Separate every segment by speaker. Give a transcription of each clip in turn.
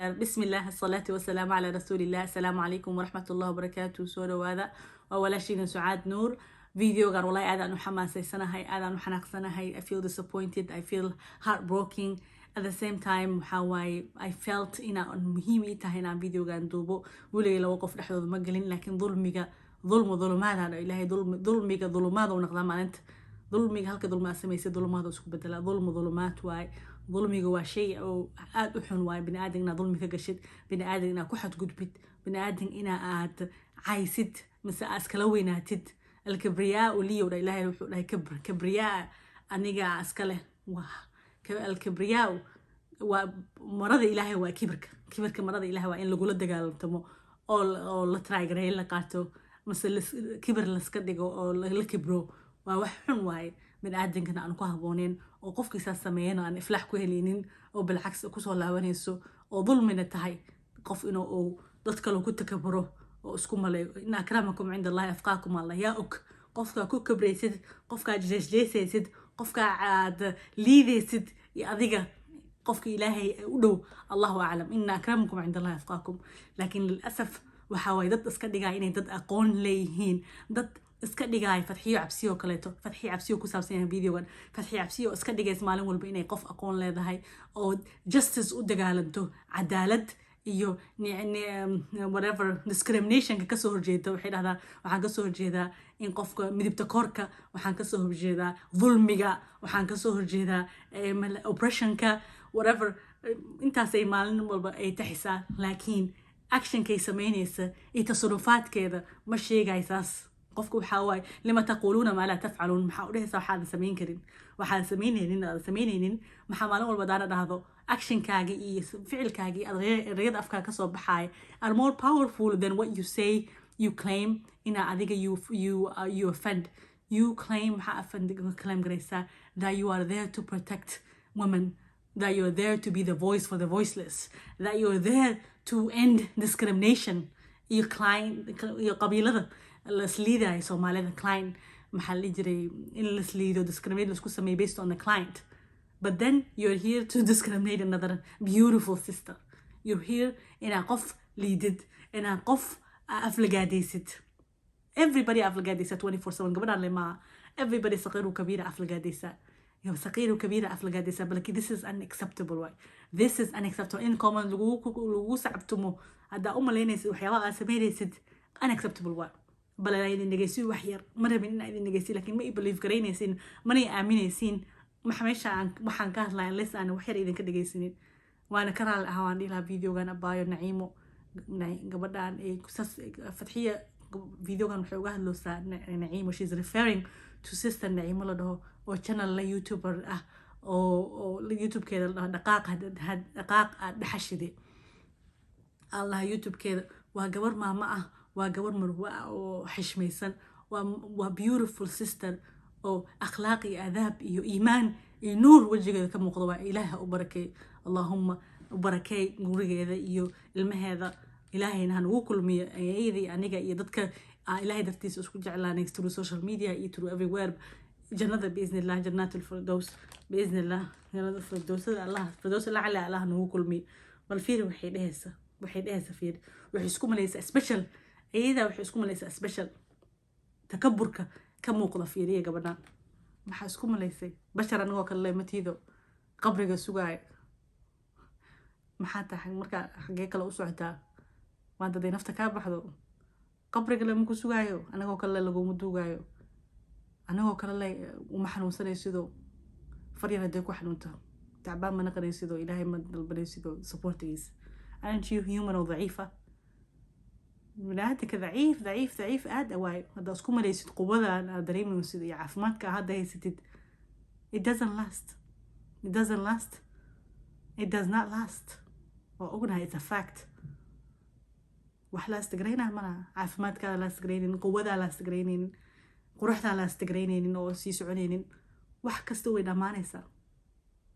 Speaker 1: بسم الله الصلاة والسلام على رسول الله. السلام عليكم ورحمة الله وبركاته. soo dhawaada waa walaashiina Sucaad Nuur. Videogan wallahi aad aan u xamaasaysanahay, aad aan u xanaaqsanahay. I feel disappointed, I feel heartbroken. At the same time waxaa waaye I felt inaan muhiim ii tahay inaan videogan duubo. Weligay laba qof dhexdooda ma gelin, laakiin dulmaadaan ilaahay dulmiga dulumaad uu noqdaa maalinta. dulmiga halka dulmaad samaysay dulumaad uu isku bedelaa. dulumaad waaye. ظلمي جوا شيء أو أحن واي بني آدم إن ظلمي كجشد بني آدم إن كحد جدبت بني آدم إن عايزت مثل أسكلوينا تد الكبرياء ولي ولا إله إلا كبرياء أنيجا أسكله الكبرياء ومرض إلهي وكبرك مرض إلهي وإن لقول الدجال تمو أو لا تراجعين لقاتو مثل كبر لسكدجو أو لكبرو ووحن واي من آدم كنا أنكوا هبونين oo qofkiisa sameeyana aan iflaax ku helinin oo bilcaks ku soo laabanayso oo dulmina tahay qof inuu dad kale ku takaburo oo isku maleeyo in akramakum inda Allah afqaakum Allah ya ok qofka ku kabraysid qofka jeesjeesaysid qofka aad liidaysid iyo adiga qofka ilaahay u dhow Allahu a'lam in akramakum inda Allah afqaakum laakiin lil'asaf waxa way dad iska dhigaa inay dad aqoon leeyihiin dad iska dhigay Fatxiyo cabsiyo kaleeto Fatxiyo cabsiyo ku saabsan yahay videogan Fatxiyo cabsiyo iska dhigays maalin walba inay qof aqoon leedahay oo justice u dagaalanto cadaalad iyo whatever discrimination ka soo horjeedo waxay dhahdaan waxaan ka soo horjeedaa in qofka midibta korka waxaan ka soo horjeedaa dulmiga waxaan ka soo horjeedaa oppressionka whatever intaas ay maalin walba ay taxisaa laakiin actionkay sameynaysa iyo tasarrufaadkeeda ma sheegaysaas qofku waxa waay lima taquluuna ma la tafcaluun maxaa u dhahaysaa waxaad sameynaynin maxaa maalin walba daana dhahdo actionkaaga iyo ficilkaaga erayada afkaa ka soo baxaay are more powerful than what you say you claim ina adiga you offend you claim maxaa claim garaysaa that you are there to protect women that you are there to be the voice for the voiceless that you are there to end discrimination iyo qabiilada السليدة Somali the client محل يجري in السليدة discriminate لسكو سمي based on the client but then you're here to discriminate another beautiful sister you're here in a قف leaded in a قف أفلقاديست everybody أفلقاديست 24/7 قبل على ما everybody صغير وكبير أفلقاديست صغير وكبير أفلقاديست بلكي this is unacceptable way this is unacceptable in common لغو سعبتمو هذا لينيس وحيوان سميريست unacceptable way بل أنا إذا نجسي وحير مرة بيننا إذا نجسي لكن ما يبليف قرينيسين ماني آمنيسين ما حماش عن ما حنكاه لا لسه أنا وحير إذا كده جيسين وأنا كرر الهوان دي لها فيديو كان بايو نعيمو قبل عن إيه قصص فتحية فيديو كان محوجه له سا نعيمو she's referring to sister نعيمو لده أو channel لا يوتيوبر أو اليوتيوب كده دقائق دحشدي الله يوتيوب كده وقبر ما معه وقبر مروءة أو حشميسن beautiful sister أو أخلاقي آداب إيمان نور وجهك كم مقضوا إله وبركة اللهم وبركة نوري هذا المهذا إلهي نحن وكل مي أيدي أنيجا يدك إلهي دفتيس أسكت جعلنا through social media through everywhere جنة بإذن الله جنات الفردوس بإذن الله جنة الفردوس الله الفردوس الله على الله نوكل مي والفير وحيد هسه فير وحسكم ليس special إذا وحسكم ليس special تكبرك كم وقضى في ريه قبلنا ما حسكم ليس بشر أنه كله متيذو قبرك السجاي ما حتى حق مركا حقيقة لو سعتها وأنت دي نفتك بحذو قبرك اللي ممكن سجايو أنا هو كله اللي قوم دوجايو أنا هو كله وما حنوصل يسيدو فرينا ديك وحنوته تعبان ما نقدر يسيدو إلهي ما نقدر يسيدو supporters أنا شيء human وضعيفة ولادك ضعيف هذا واي هذا اسكو ليست قوة أنا دريم نسيد عفماتك هذا يسيد it does not last وأقولها it's a fact وحلا استقرينا منا عفماتك لا استقرينين قوة لا استقرينين قروحها لا استقرينين أو سيسعنين وحكستوي دمانيسا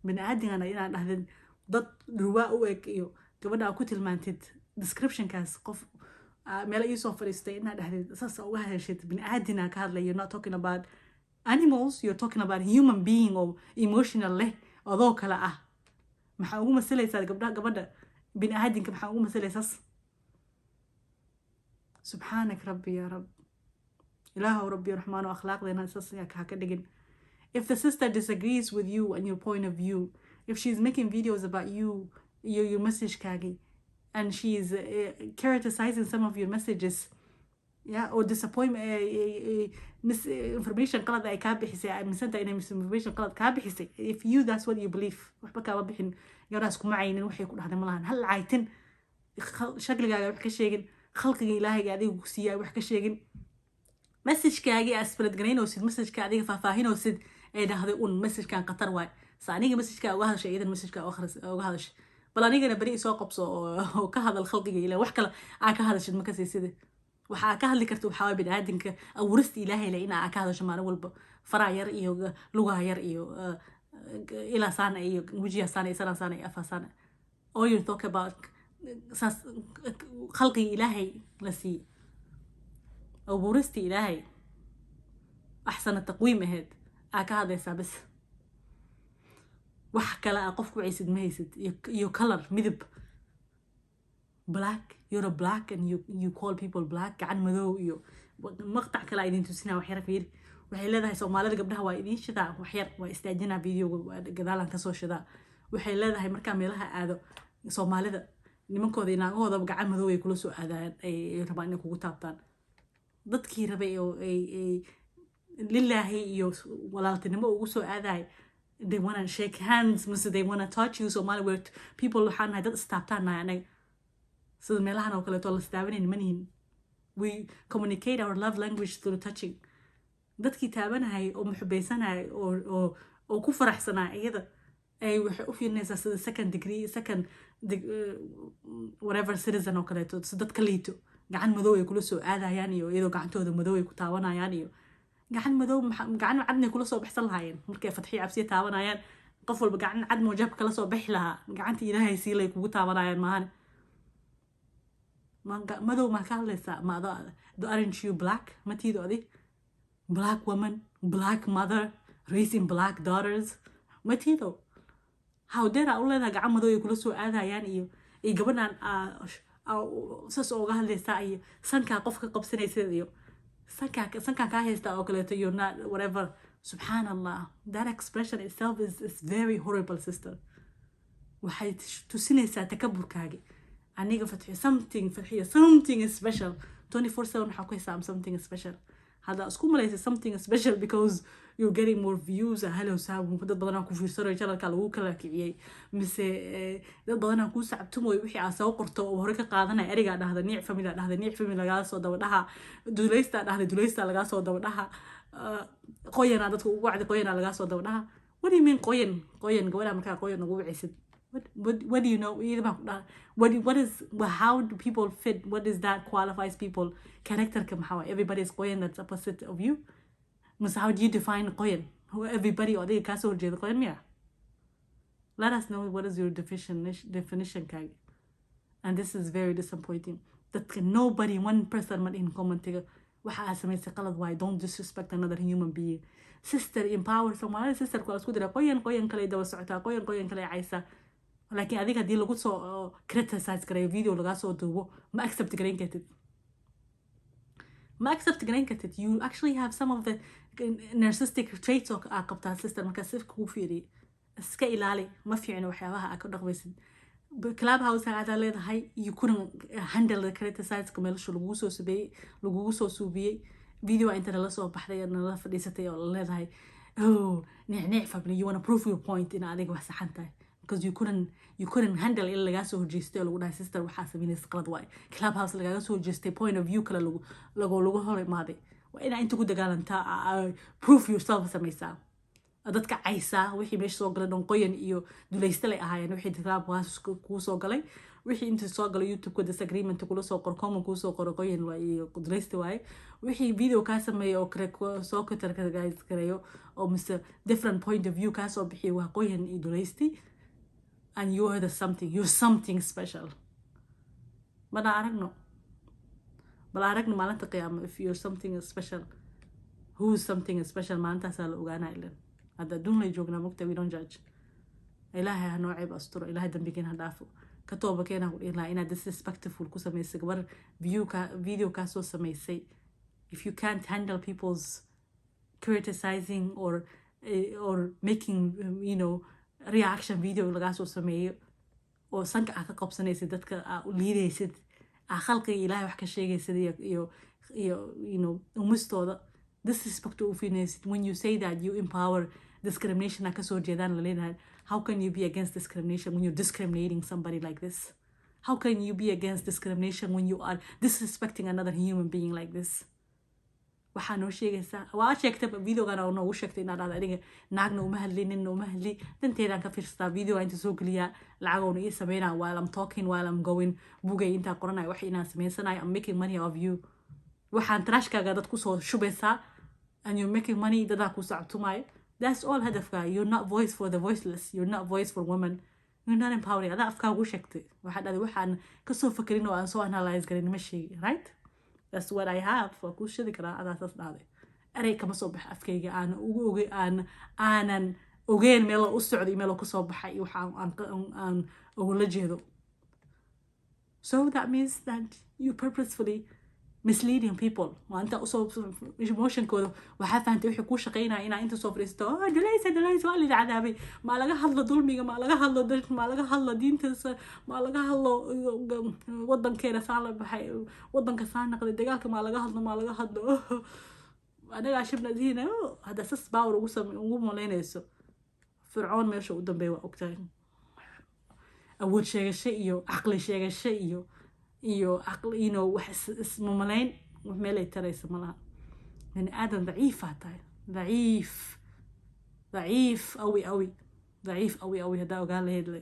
Speaker 1: من عادي أنا هذا ضد رواء ويك قبل أكو تلمانتد description كاس قف ملا يوسف فريستين هذا أساس أوها شيء بن عادنا كهذا you're not talking about animals you're talking about human being or emotional له أضو كلا ما حقوم السلة قبل بني آدم كم حقوق مثل أساس سبحانك ربي يا رب إله ربي الرحمن وأخلاق لنا أساس هكذا. If the sister disagrees with you and your point of view, if she's making videos about you, your message kagi, and she's criticizing some of your messages, yeah, or disappointment, misinformation قلد أي كابحسي مثلا إن misinformation قلد كابحسي. If you that's what you believe, وحبك أبحين يراسكم معين وحي يكون هذا ملان هل عايتن شكل قاعد وحكي شيء خلق إلهي قاعد يقصي وحكي شيء مسج كاجي أسفلت جرين وسيد مسج كاجي ففاهين وسيد إيه هذا يقول مسج كان قطر واي صانيجي مسج كا وهذا شيء إذا مسج كا آخر وهذا شيء بلا نيجي نبري سوق بصو وكهذا الخلق إلى وحكلا كهذا شيء ما كسي سيد وحكاه اللي كرتو حاول بنادنك أو ورث إلهي لقينا كهذا شيء ما نقول فراير إيو لغة ير إيو إلى سنة إيو وجيه سنة سنة سنة أفا سنة all you talk about خلقي إلهي لسي أو بورستي إلهي أحسن التقويم هاد هذا بس وحكى لا أقفك عيسد ما يسد you color مذب black you're a black and you call people black عن مذو مقطع كلا إذن تسينا وحيرة فير وحي لذا سومالة قبلها وايدين شدا وحير واستعجنا فيديو قدالا كسو شدا وحي لذا هاي مركا ميلها آدو سومالة نمكو ذي ناقو ذا بقى عن مذو يكولو سو آدان أي ربا إنكو قتابتان dadkii rabay oo ay lillahi iyo walaaltinimo ugu soo aaday they want to shake hands mise they want to touch you Somali where people waxaan dad istaabtaanay anaga sida meelahan oo kale oo la istaabanay manihin we communicate our love language through touching dadkii taabanahay oo muxubaysanay oo ku faraxsanaa iyada ay waxay u fiirnaysaa sida second whatever citizen oo kale oo dad kaliito gacan madow ay kula soo aadayaan iyo iyadoo gacantooda madow ay ku taabanayaan iyo gacan madow gacan cadna kula soo baxsan lahaayeen markay fadxiyo cabsiyo taabanayaan qof walba gacan cad moojab kala soo bixi lahaa gacanta ilaahay siilay kugu taabanayaan maahan madow ma ka hadlaysaa ma aren't you black matiido adi black woman black mother raising black daughters matiido how dare u leedahay gacan madow ay kula soo aadayaan iyo gabadhan saas ooga hadlaysaa iyo sankaa qofka qabsanaysa iyo sankaa kaa haystaa oo kaleeto you're not whatever subhanallah that expression itself is very horrible sister waxay tusinaysaa takaburkaagi aniga fadxiyo something is special 24/7 waxaa ku hisaab something is special هذا اسكو مليس something special because you're getting more views hello saabu dad badan aan ku fiirsanayo channelka lagu kala kiciyay mise dad badan aan ku sacabtumoy wixii aan soo qorto oo hore ka qaadanay eriga dhahda niic family laga soo daba dhaha dulaysta laga soo daba dhaha qoyana dadku ugu wacdi qoyana laga soo daba dhaha what do you mean qoyan gabadha markaa qoyan ugu wicisid what do you know what is how do people fit what is that qualifies people character kam how everybody is qoyan that's opposite of you mas how do you define qoyan who everybody or they kaso jeedo qoyan miya let us know what is your definition kag and this is very disappointing that nobody one person man in comment waxa samaysay qalad why don't disrespect another human being sister empower someone sister ku isku dira qoyan kale daba socota qoyan kale aysa لكن هذيك دي لو قلت criticize كري فيديو لو قاسو دوبو ما accept كرين كتت you actually have some of the narcissistic traits of قبطة sister ما كسف كوفيري اسكا إلالي ما في عنو حيوها أكو رغبيسن بكلاب هاوس هذا ليه هاي you couldn't handle the criticize كمال شو لغوسو سوبي فيديو انت لسو بحرية نلا فديستي ولا ليه هاي نعنع فبني you wanna prove your point إن عليك وحسحنتها because you couldn't handle إلا لغا سو جيستي لغو داي sister waxaa sameynaysa qalad waay club house lagaga soo jeestay point of view kale lagu hor imaaday waa inaa inta ku dagaalantaa proof yourself samaysaa dadka caysaa wixii meesha soo galay dhanqoyan iyo dulaysta lay ahaayeen wixii club house kuu soo galay wixii inta soo galay youtube-ka disagreement kula soo qor comment kuu soo qoro qoyan iyo dulaysta waaye wixii video kaa sameeya oo kale soo kareeyo oo mise different point of view kaa soo bixiya waa qoyan iyo dulaysti and you're something special but I don't know maalinta qiyaama if you're something special who's something special maalintaas la ogaanaa ilan hadda adduun lay joognaa mugta we don't judge ilaahay ha noo ceeb asturo ilaahay dambigiin ha dhaafo ka tooba keenaa ku dhihi lahaa inaad disrespectful ku samaysay gabar video kaa soo samaysay. If you can't handle people's criticizing or making reaction video lagaa soo sameeyo oo sanka aa ka qabsanaysid dadka aa u liidaysid aa khalqiga ilaahay wax ka sheegaysid iyo umistooda disrespect u fiinaysid. When you say that you empower discrimination aa kasoo jeedaan la leedahay, how can you be against discrimination when you're discriminating somebody like this? How can you be against discrimination when you are disrespecting another human being like this? waxaa noo sheegaysaa waa sheegtay videogan oo noogu sheegtay inaad dhahda adiga naagna uma hadli ninna uma hadli danteedaan ka fiirsataa videoga inta soo geliyaa lacagowna ii sameynaa while I'm talking while I'm going bugay intaa qoranayo wax inaan samaysanayo I'm making money of you. waxaan trashkaaga dad kusoo shubaysaa and you're making money dadaa ku sacabtumaayo. That's all hadafka. You're not voice for the voiceless. You're not voice for women. You're not empowering. adaa afkaa ugu sheegtay waxaa dhahday waxaan kasoo fakerin oo aan soo analyze garin ma sheegi, right? That's what I have. waa kuu shidi karaa adaa saas dhahday. erey kama soo baxa afkayga aanan ogeyn meel u socday meel ku soo baxay iyo waxa aan ugula jeedo. So that means that you purposefully misleading people. waa inta usoo emotionkooda waxaa fahantay wixii kuu shaqaynaya inaa inta soo fadhiisto dalaysa waa lida cadaabay maa laga hadlo dulmiga maa laga hadlo maa laga hadlo diintaasa maa laga hadlo wadankeena saa la baxay wadanka saa naqday dagaalka maa laga hadlo anagaa shibnadiina hadda sas baawar ugu malaynayso fircoon meesha u dambeeya waa ogtahay. awood sheegasho iyo caqli sheegasho iyo caqli wax ismamalayn meelay taraysa malaha. bani aadan daciifaa tahay daciif awi haddaa ogaan lahayd le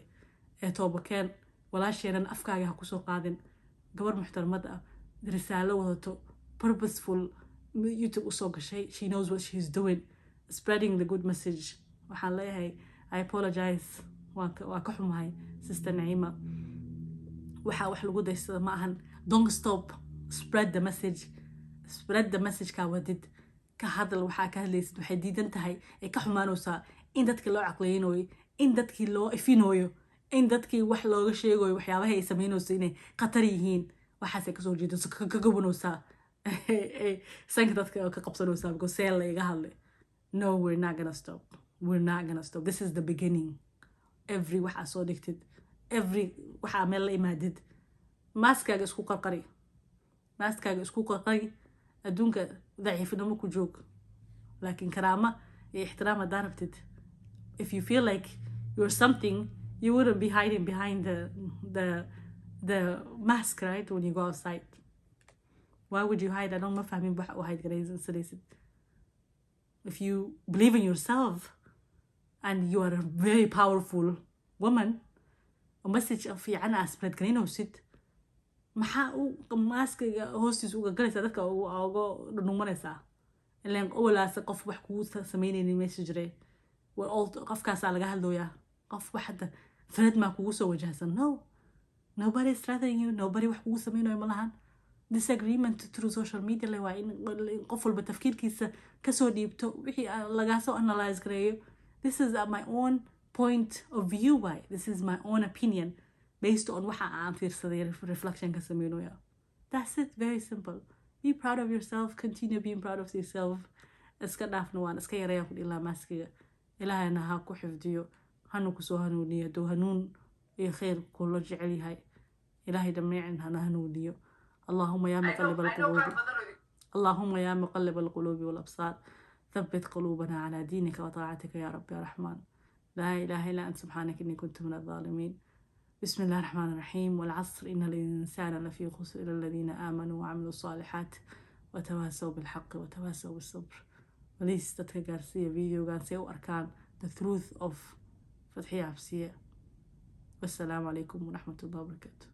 Speaker 1: ee toobakeen walaasheenan afkaaga ha kusoo qaadin. gabar muxtaramad ah risaalo wadato purposeful YouTube usoo gashay. She knows what she's doing, spreading the good message. waxaan leeyahay I apologize. waa ka xumahay sister Naima. waxaa wax lagu daysada ma ahan. Don't stop. Spread the message kaa wadid ka hadal waxaa ka hadlaysid waxay diidan tahay ay ka xumaanaysaa in dadkii loo caqliyeynayo in dadkii loo ifinayo in dadkii wax looga sheegayo waxyaabaha ay samaynayso inay khatar yihiin waxaasay kasoo jeedayso ka gabanaysaa sanka dadka ka qabsanaysaa because seel la iga hadlay. No, we're not gonna stop. This is the beginning. Every waxaa soo dhigtid waxaa meel la imaadid maaskaaga isku qarqari adduunka daciifnimo ku joog laakiin karaama iyo ixtiraam haddaa rabtid. If you feel like you're something you wouldn't be hiding behind the mask, right? When you go outside, why would you hide? I don't ma fahmin waxa u hide garaysid. If you believe in yourself and you are a very powerful woman a message fiican aa spread gareynaysid maxaa maaskiga hoostiisa uga galaysaa dadka uga dhunumanaysaa ilaan walaasa qof wax kugu samaynaynin meesha jiray qofkaasaa laga hadlooyaa qof wax hadda farad maa kugu soo wajahsan. Nobody is threatening you. Nobody wax kugu samaynayo malahan. Disagreement through social media le waa in qof walba tafkiirkiisa kasoo dhiibto wixii lagaa soo analyze gareeyo. This is my own point of view. Why? This is my own opinion based on waxa aan fiirsaday reflection ka sameeyo. That's it. Very simple. Be proud of yourself. Continue being proud of yourself. iska dhaafna waan iska yareeyaa ku dhilaa maaskiga. ilaahayna ha ku xifdiyo hanu ku soo hanuuniyo doo hanuun iyo khayr kullo jecel yahay. ilaahay dhammeecin hana hanuuniyo. اللهم يا مقلب القلوب والأبصار ثبت قلوبنا على دينك وطاعتك يا رب يا رحمن. لا إله إلا أنت سبحانك إني كنت من الظالمين. بسم الله الرحمن الرحيم. والعصر إن الإنسان لفي خسر إلا الذين آمنوا وعملوا الصالحات وتواصوا بالحق وتواصوا بالصبر. وليس تتكارسية فيديو قانسية وأركان The Truth of فتحية عبسية. والسلام عليكم ورحمة الله وبركاته.